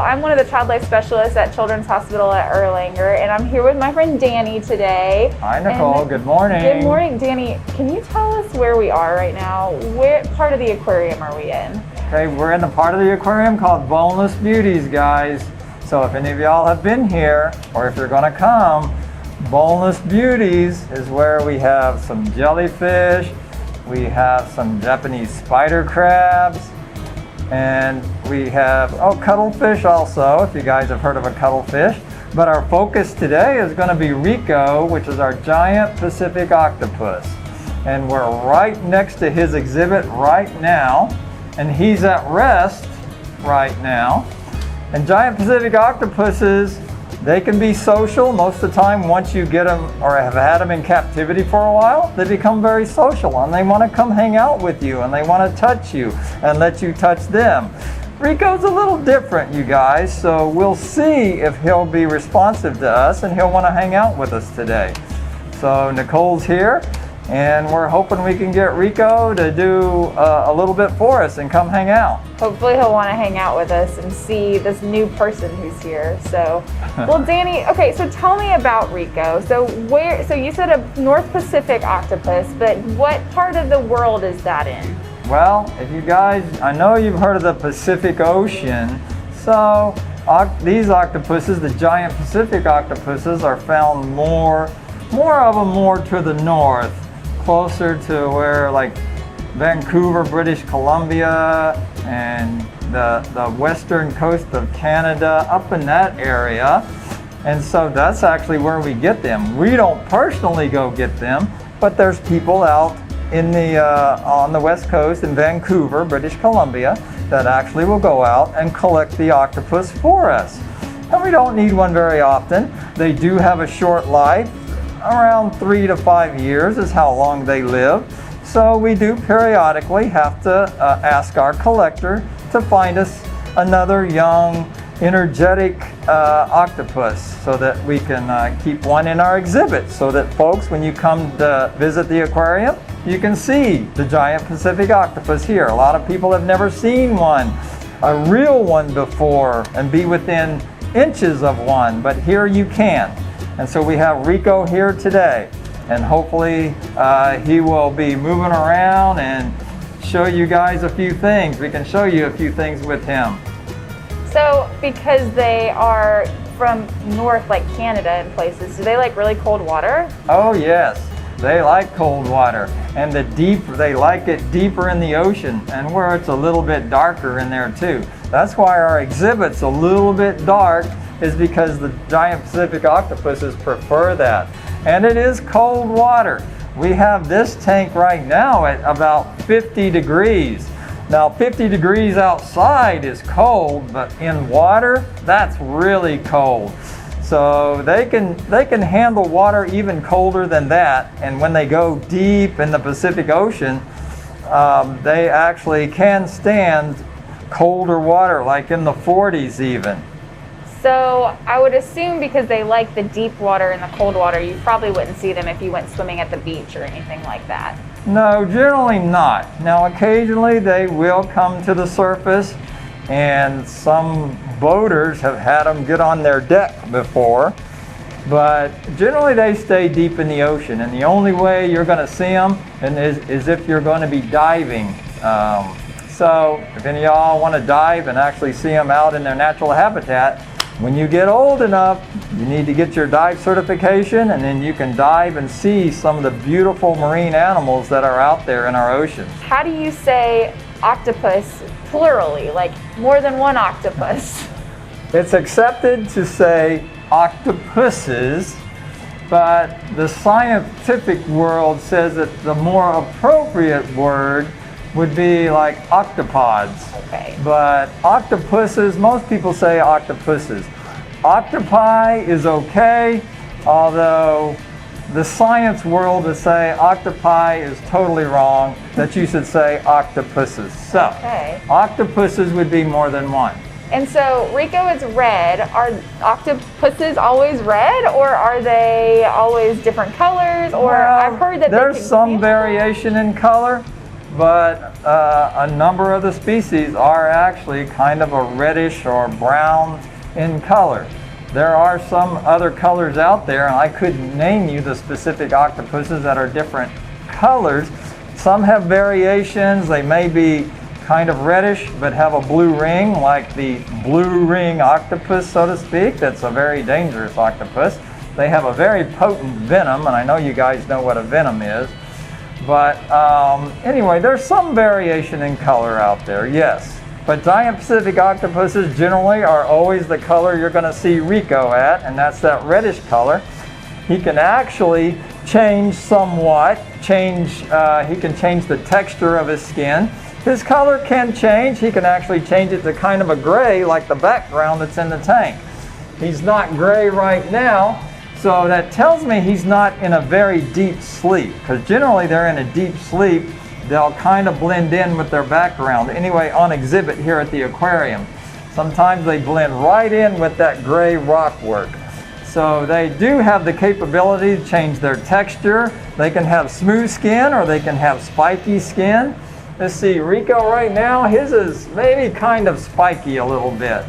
I'm one of the child life specialists at Children's Hospital at Erlanger, and I'm here with my friend Danny today. Hi, Nicole. Good morning. Good morning, Danny. Can you tell us where we are right now? What part of the aquarium are we in? Okay, we're in the part of the aquarium called Boneless Beauties, guys. So if any of y'all have been here, or if you're going to come, Boneless Beauties is where we have some jellyfish, we have some Japanese spider crabs, and we have, cuttlefish also, if you guys have heard of a cuttlefish. But our focus today is going to be Rico, which is our giant Pacific octopus. And we're right next to his exhibit right now, and he's at rest right now. And giant Pacific octopuses, they can be social most of the time. Once you get them or have had them in captivity for a while, they become very social and they want to come hang out with you and they want to touch you and let you touch them. Rico's a little different, you guys, so we'll see if he'll be responsive to us and he'll want to hang out with us today. So Nicole's here, and we're hoping we can get Rico to do a little bit for us and come hang out. Hopefully he'll want to hang out with us and see this new person who's here. So, well, Danny, okay, so tell me about Rico. So you said a North Pacific octopus, but what part of the world is that in? Well, if you guys, I know you've heard of the Pacific Ocean. So these octopuses, the giant Pacific octopuses, are found more of them more to the north, closer to where like Vancouver, British Columbia, and the western coast of Canada, up in that area. And so that's actually where we get them. We don't personally go get them, but there's people out in on the west coast in Vancouver, British Columbia, that actually will go out and collect the octopus for us. And we don't need one very often. They do have a short life. Around 3 to 5 years is how long they live. So we do periodically have to ask our collector to find us another young, energetic octopus so that we can keep one in our exhibit, so that folks, when you come to visit the aquarium, you can see the giant Pacific octopus here. A lot of people have never seen one, a real one before, and be within inches of one, but here you can. And so we have Rico here today, and hopefully he will be moving around and show you guys a few things. We can show you a few things with him. So because they are from north, like Canada and places, do they like really cold water? Oh yes, they like cold water, and they like it deeper in the ocean, and where it's a little bit darker in there too. That's why our exhibit's a little bit dark, is because the giant Pacific octopuses prefer that. And it is cold water. We have this tank right now at about 50 degrees. Now 50 degrees outside is cold, but in water, that's really cold. So they can handle water even colder than that. And when they go deep in the Pacific Ocean, they actually can stand colder water, like in the 40s even. So I would assume because they like the deep water and the cold water, you probably wouldn't see them if you went swimming at the beach or anything like that. No, generally not. Now occasionally they will come to the surface, and some boaters have had them get on their deck before, but generally they stay deep in the ocean, and the only way you're going to see them is if you're going to be diving. So if any of y'all want to dive and actually see them out in their natural habitat, when you get old enough, you need to get your dive certification, and then you can dive and see some of the beautiful marine animals that are out there in our oceans. How do you say octopus plurally, like more than one octopus? It's accepted to say octopuses, but the scientific world says that the more appropriate word would be like octopods. Okay. But octopuses, most people say octopuses. Octopi is okay, although the science world would say octopi is totally wrong, that you should say octopuses. So, okay. Octopuses would be more than one. And so Rico is red. Are octopuses always red, or are they always different colors? Or Well, I've heard that there's some variation in color, but a number of the species are actually kind of a reddish or brown in color. There are some other colors out there, and I couldn't name you the specific octopuses that are different colors. Some have variations. They may be kind of reddish but have a blue ring, like the blue ring octopus, so to speak. That's a very dangerous octopus. They have a very potent venom, and I know you guys know what a venom is. But anyway, there's some variation in color out there, yes. But giant Pacific octopuses generally are always the color you're going to see Rico at, and that's that reddish color. He can actually change somewhat. He can change the texture of his skin. His color can change. He can actually change it to kind of a gray, like the background that's in the tank. He's not gray right now, so that tells me he's not in a very deep sleep, because generally they're in a deep sleep. They'll kind of blend in with their background. Anyway, on exhibit here at the aquarium, sometimes they blend right in with that gray rock work. So they do have the capability to change their texture. They can have smooth skin or they can have spiky skin. Let's see, Rico right now, his is maybe kind of spiky a little bit.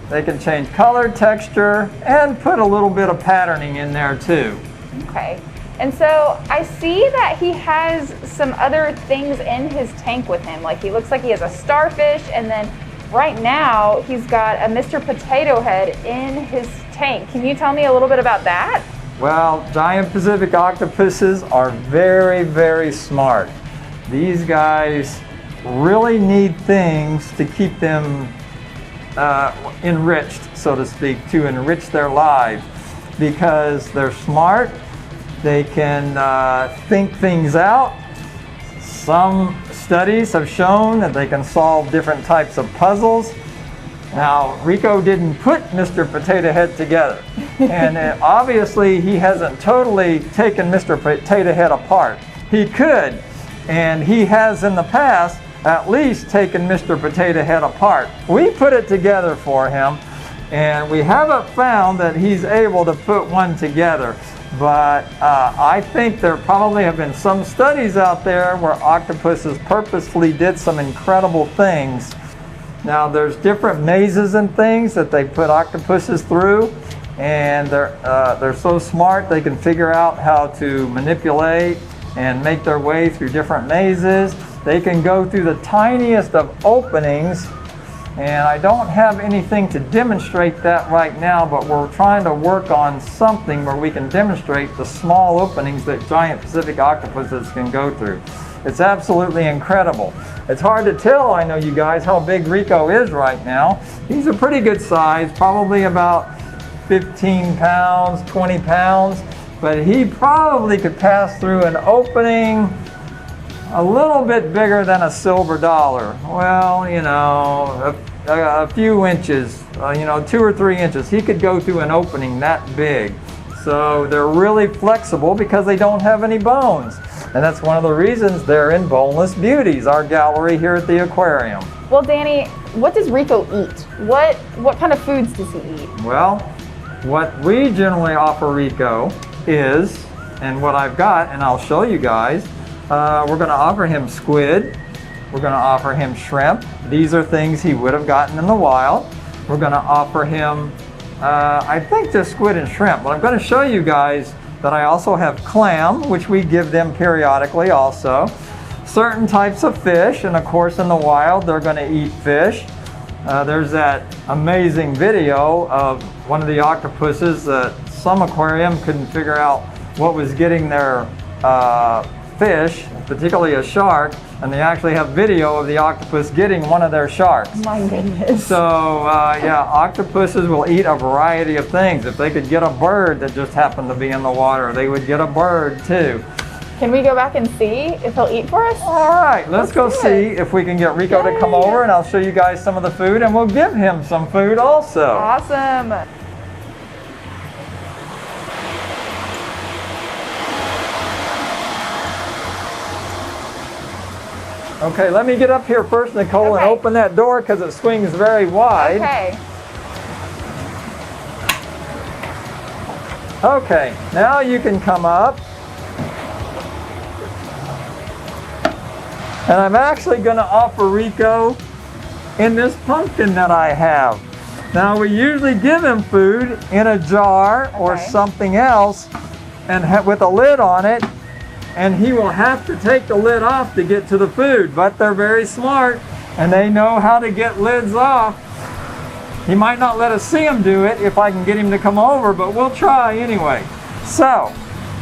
They can change color, texture, and put a little bit of patterning in there too. Okay. And so I see that he has some other things in his tank with him. Like he looks like he has a starfish, and then right now he's got a Mr. Potato Head in his tank. Can you tell me a little bit about that? Well, giant Pacific octopuses are very, very smart. These guys really need things to keep them enriched, so to speak, to enrich their lives, because they're smart. They can think things out. Some studies have shown that they can solve different types of puzzles. Now, Rico didn't put Mr. Potato Head together, and obviously he hasn't totally taken Mr. Potato Head apart. He could, and he has in the past at least taken Mr. Potato Head apart. We put it together for him, and we haven't found that he's able to put one together. But I think there probably have been some studies out there where octopuses purposefully did some incredible things. Now there's different mazes and things that they put octopuses through, and they're so smart they can figure out how to manipulate and make their way through different mazes. They can go through the tiniest of openings, and I don't have anything to demonstrate that right now, but we're trying to work on something where we can demonstrate the small openings that giant Pacific octopuses can go through. It's absolutely incredible. It's hard to tell, I know you guys, how big Rico is right now. He's a pretty good size, probably about 15 pounds, 20 pounds, but he probably could pass through an opening a little bit bigger than a silver dollar. Well, you know, a few inches, 2 or 3 inches. He could go through an opening that big. So they're really flexible because they don't have any bones. And that's one of the reasons they're in Boneless Beauties, our gallery here at the aquarium. Well, Danny, what does Rico eat? What kind of foods does he eat? Well, what we generally offer Rico is, and what I've got, and I'll show you guys, we're going to offer him squid. We're going to offer him shrimp. These are things he would have gotten in the wild. We're going to offer him, I think, just squid and shrimp. But I'm going to show you guys that I also have clam, which we give them periodically also. Certain types of fish, and of course in the wild they're going to eat fish. There's that amazing video of one of the octopuses that some aquarium couldn't figure out what was getting their fish, particularly a shark, and they actually have video of the octopus getting one of their sharks. My goodness. So yeah, octopuses will eat a variety of things. If they could get a bird that just happened to be in the water, they would get a bird too. Can we go back and see if he'll eat for us? All right, let's go see if we can get Rico to come over, and I'll show you guys some of the food, and we'll give him some food also. Awesome. Okay, let me get up here first, Nicole, and open that door because it swings very wide. Okay. Okay, now you can come up. And I'm actually going to offer Rico in this pumpkin that I have. Now we usually give him food in a jar or something else and with a lid on it, and he will have to take the lid off to get to the food, but they're very smart and they know how to get lids off. He might not let us see him do it if I can get him to come over, but we'll try anyway. So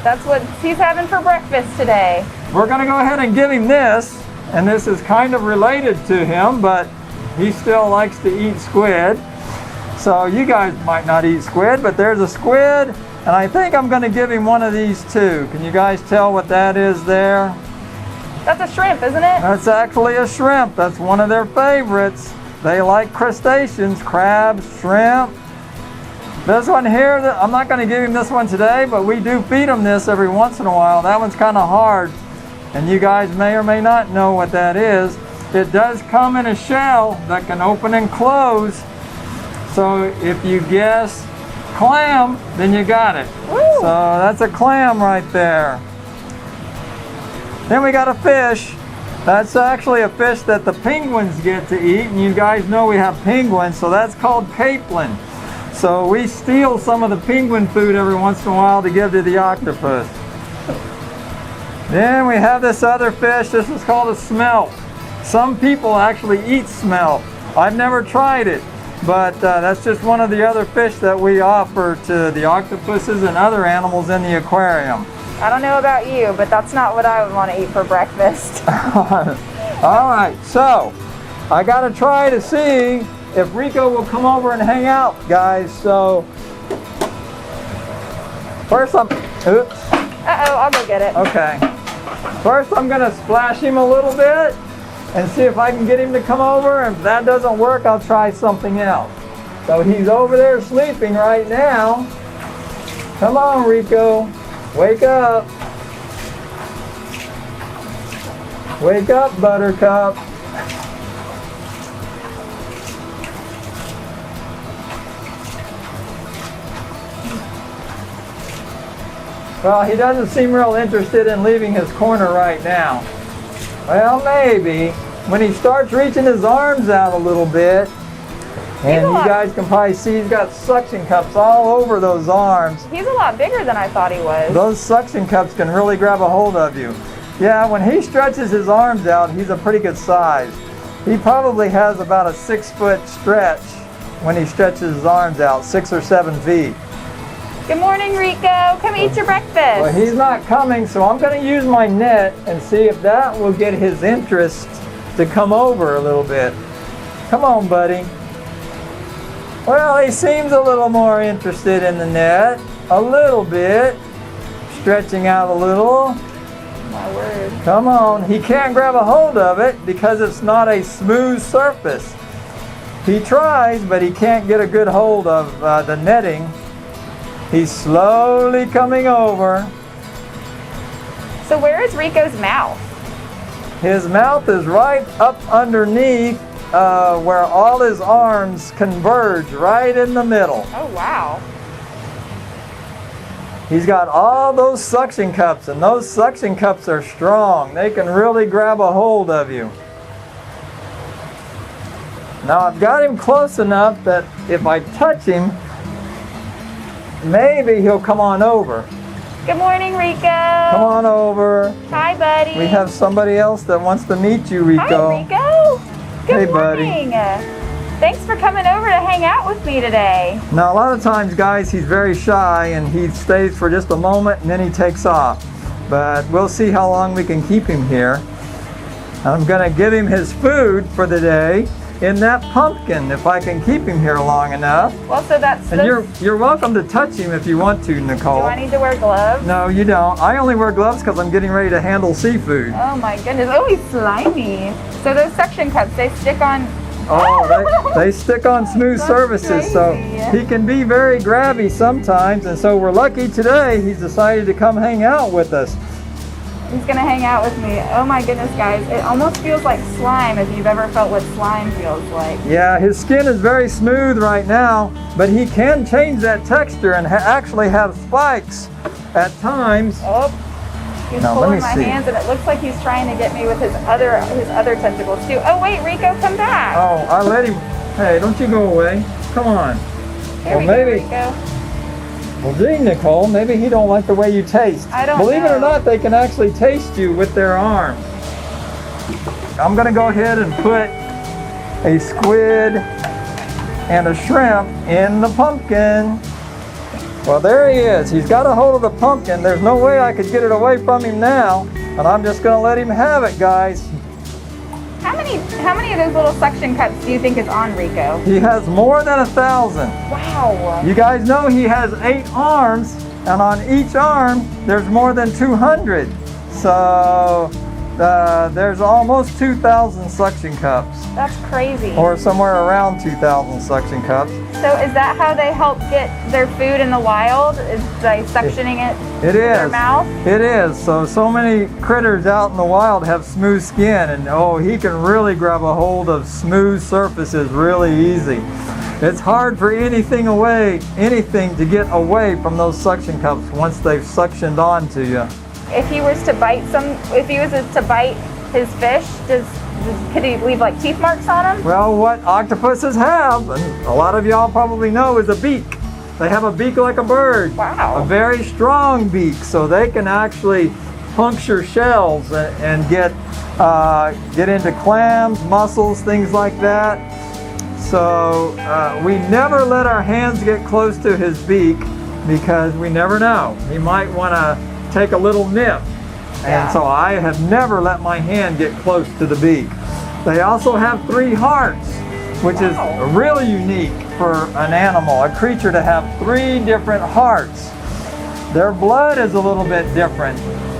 that's what he's having for breakfast today. We're going to go ahead and give him this, and this is kind of related to him, but he still likes to eat squid. So you guys might not eat squid, but there's a squid, and I think I'm going to give him one of these too. Can you guys tell what that is there? That's a shrimp, isn't it? That's actually a shrimp. That's one of their favorites. They like crustaceans, crabs, shrimp. This one here, I'm not going to give him this one today, but we do feed him this every once in a while. That one's kind of hard, and you guys may or may not know what that is. It does come in a shell that can open and close. So if you guess clam, then you got it. Woo. So that's a clam right there. Then we got a fish. That's actually a fish that the penguins get to eat, and you guys know we have penguins, so that's called capelin. So we steal some of the penguin food every once in a while to give to the octopus. Then we have this other fish. This is called a smelt. Some people actually eat smelt. I've never tried it, but that's just one of the other fish that we offer to the octopuses and other animals in the aquarium. I don't know about you, but that's not what I would want to eat for breakfast. All right, so I got to try to see if Rico will come over and hang out, guys. So first oops. Uh-oh, I'll go get it. Okay. First I'm going to splash him a little bit and see if I can get him to come over. If that doesn't work, I'll try something else. So he's over there sleeping right now. Come on, Rico. Wake up. Wake up, Buttercup. Well, he doesn't seem real interested in leaving his corner right now. Well, maybe. When he starts reaching his arms out a little bit, and you guys can probably see he's got suction cups all over those arms. He's a lot bigger than I thought he was. Those suction cups can really grab a hold of you. Yeah, when he stretches his arms out, he's a pretty good size. He probably has about a 6-foot stretch when he stretches his arms out, 6 or 7 feet. Good morning, Rico. Come eat your breakfast. Well, he's not coming, so I'm going to use my net and see if that will get his interest to come over a little bit. Come on, buddy. Well, he seems a little more interested in the net. A little bit. Stretching out a little. My word. Come on. He can't grab a hold of it because it's not a smooth surface. He tries, but he can't get a good hold of the netting. He's slowly coming over. So where is Rico's mouth? His mouth is right up underneath where all his arms converge, right in the middle. Oh, wow. He's got all those suction cups, and those suction cups are strong. They can really grab a hold of you. Now I've got him close enough that if I touch him, maybe he'll come on over. Good morning, Rico. Come on over. Hi, buddy. We have somebody else that wants to meet you, Rico. Hi, Rico. Good Hey, morning. buddy. Thanks for coming over to hang out with me today. Now, a lot of times, guys, he's very shy and he stays for just a moment and then he takes off. But we'll see how long we can keep him here. I'm going to give him his food for the day in that pumpkin if I can keep him here long enough. Well, so that's... And you're welcome to touch him if you want to, Nicole. Do I need to wear gloves? No, you don't. I only wear gloves because I'm getting ready to handle seafood. Oh my goodness. Oh, he's slimy. So those suction cups, they stick on... Oh, they stick on smooth surfaces, so he can be very grabby sometimes, and so we're lucky today he's decided to come hang out with us. He's gonna hang out with me. Oh my goodness, guys. It almost feels like slime if you've ever felt what slime feels like. Yeah, his skin is very smooth right now, but he can change that texture and actually have spikes at times. Oh. He's Now, let pulling me my see. hands, and it looks like he's trying to get me with his other tentacles too. Oh wait, Rico, come back. Oh, I let him. Hey, don't you go away. Come on. Here well, we maybe. go, Rico. Well, gee, Nicole, maybe he don't like the way you taste. I don't Believe it know. or not, they can actually taste you with their arms. I'm gonna go ahead and put a squid and a shrimp in the pumpkin. Well, there he is. He's got a hold of the pumpkin. There's no way I could get it away from him now, and I'm just gonna let him have it, guys. How many of those little suction cups do you think is on Rico? He has more than 1,000. Wow. You guys know he has 8 arms, and on each arm there's more than 200. So there's almost 2,000 suction cups, That's crazy. or somewhere around 2,000 suction cups. So is that how they help get their food in the wild? Is by suctioning it It with their is. mouth? It is. So many critters out in the wild have smooth skin, and oh, he can really grab a hold of smooth surfaces really easy. It's hard for anything to get away from those suction cups once they've suctioned onto you. If he was to bite his fish, could he leave like teeth marks on him? Well, what octopuses have, and a lot of y'all probably know, is a beak. They have a beak like a bird. Wow. A very strong beak, so they can actually puncture shells and get into clams, mussels, things like that. So we never let our hands get close to his beak because we never know. He might want to take a little nip. Yeah. And so I have never let my hand get close to the beak. They also have 3 hearts, which is really unique for an animal, a creature to have 3 different hearts. Their blood is a little bit different.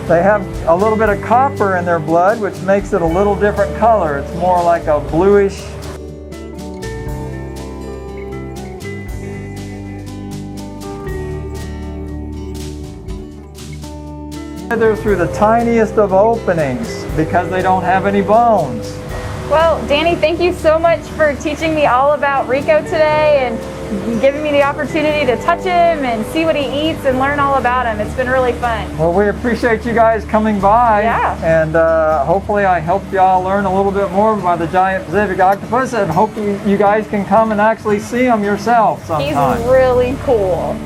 They have a little bit of copper in their blood, which makes it a little different color. It's more like a bluish. Through the tiniest of openings because they don't have any bones. Well, Danny, thank you so much for teaching me all about Rico today and giving me the opportunity to touch him and see what he eats and learn all about him. It's been really fun. Well, we appreciate you guys coming by. Yeah. And hopefully I helped y'all learn a little bit more about the giant Pacific octopus, and hopefully you guys can come and actually see him yourself sometime. He's really cool.